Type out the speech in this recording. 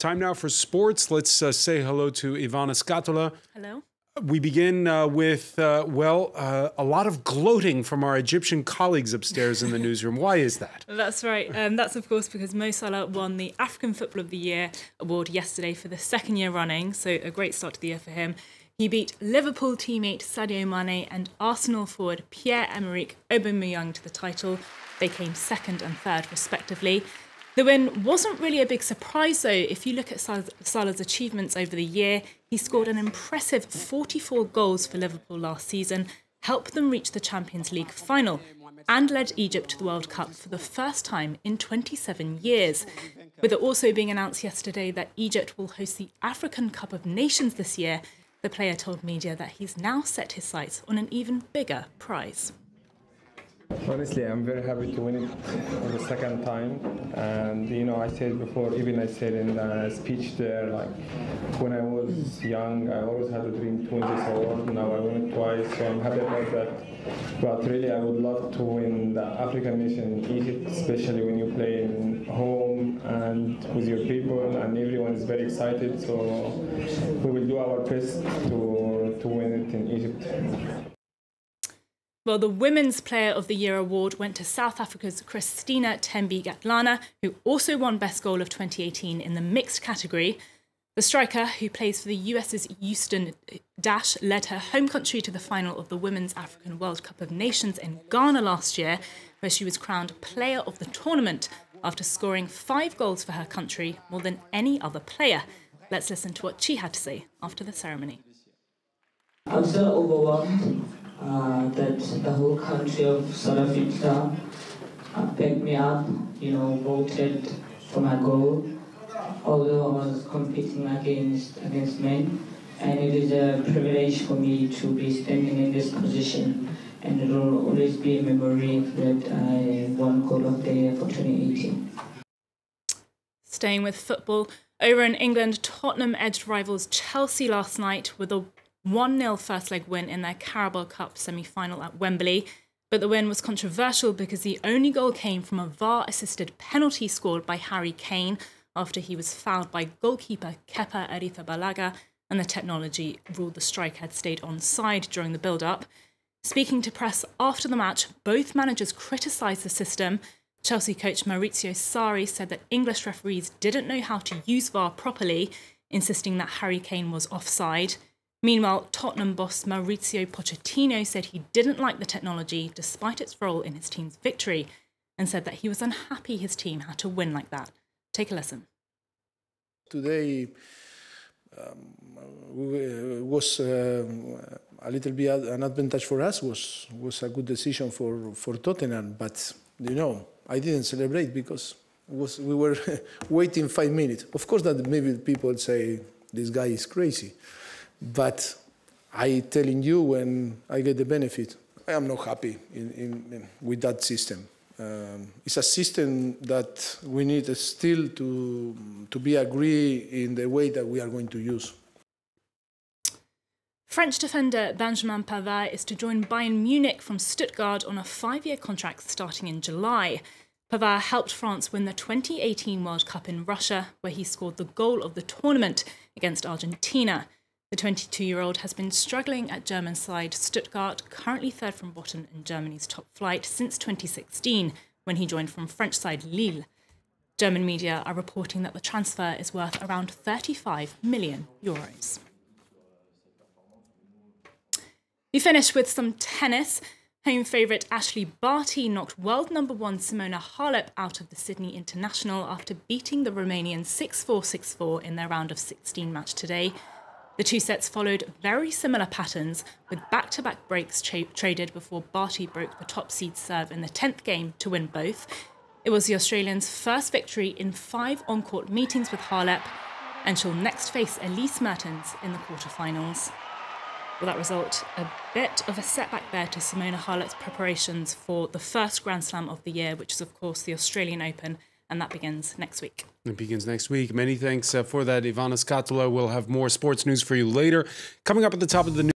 Time now for sports. Let's say hello to Ivana Scatola. Hello. We begin with, a lot of gloating from our Egyptian colleagues upstairs in the newsroom. Why is that? That's right. That's, of course, because Mo Salah won the African Football of the Year award yesterday for the second year running, so a great start to the year for him. He beat Liverpool teammate Sadio Mane and Arsenal forward Pierre-Emerick Aubameyang to the title. They came second and third, respectively. The win wasn't really a big surprise, though. If you look at Salah's achievements over the year, he scored an impressive 44 goals for Liverpool last season, helped them reach the Champions League final, and led Egypt to the World Cup for the first time in 27 years. With it also being announced yesterday that Egypt will host the African Cup of Nations this year, the player told media that he's now set his sights on an even bigger prize. Honestly, I'm very happy to win it for the second time. And, you know, I said before, even I said in the speech there, like, when I was young, I always had a dream to win this award. Now I won it twice, so I'm happy about that. But really, I would love to win the African nation in Egypt, especially when you play in home and with your people, and everyone is very excited. So we will do our best to win it in Egypt. Well, the Women's Player of the Year award went to South Africa's Christina Thembi-Gatlana, who also won Best Goal of 2018 in the mixed category. The striker, who plays for the US's Houston Dash, led her home country to the final of the Women's African World Cup of Nations in Ghana last year, where she was crowned Player of the Tournament after scoring 5 goals for her country, more than any other player. Let's listen to what she had to say after the ceremony. I'm so overwhelmed. That the whole country of South Africa backed me up, you know, voted for my goal, although I was competing against men, and it is a privilege for me to be standing in this position, and it will always be a memory that I won Goal of the Year for 2018. Staying with football, over in England, Tottenham edged rivals Chelsea last night with a 1-0 first leg win in their Carabao Cup semi-final at Wembley. But the win was controversial because the only goal came from a VAR-assisted penalty scored by Harry Kane after he was fouled by goalkeeper Kepa Arrizabalaga, and the technology ruled the striker had stayed onside during the build-up. Speaking to press after the match, both managers criticised the system. Chelsea coach Maurizio Sarri said that English referees didn't know how to use VAR properly, insisting that Harry Kane was offside. Meanwhile, Tottenham boss Mauricio Pochettino said he didn't like the technology despite its role in his team's victory, and said that he was unhappy his team had to win like that. Take a listen. Today was a little bit an advantage for us, was a good decision for Tottenham, but, you know, I didn't celebrate because we were waiting 5 minutes. Of course that maybe people say this guy is crazy. But I telling you, when I get the benefit, I am not happy with that system. It's a system that we need still to be agree in the way that we are going to use. French defender Benjamin Pavard is to join Bayern Munich from Stuttgart on a 5-year contract starting in July. Pavard helped France win the 2018 World Cup in Russia, where he scored the goal of the tournament against Argentina. The 22-year-old has been struggling at German side Stuttgart, currently third from bottom in Germany's top flight since 2016, when he joined from French side Lille. German media are reporting that the transfer is worth around €35 million. We finish with some tennis. Home favourite Ashley Barty knocked world number 1 Simona Halep out of the Sydney International after beating the Romanian 6-4, 6-4 in their round of 16 match today. The 2 sets followed very similar patterns, with back-to-back breaks traded before Barty broke the top seed serve in the 10th game to win both. It was the Australian's first victory in 5 on-court meetings with Halep, and she'll next face Elise Mertens in the quarterfinals. Will that result a bit of a setback there to Simona Halep's preparations for the first Grand Slam of the year, which is, of course, the Australian Open, and that begins next week. It begins next week. Many thanks for that, Ivana Scatola. We'll have more sports news for you later. Coming up at the top of the news.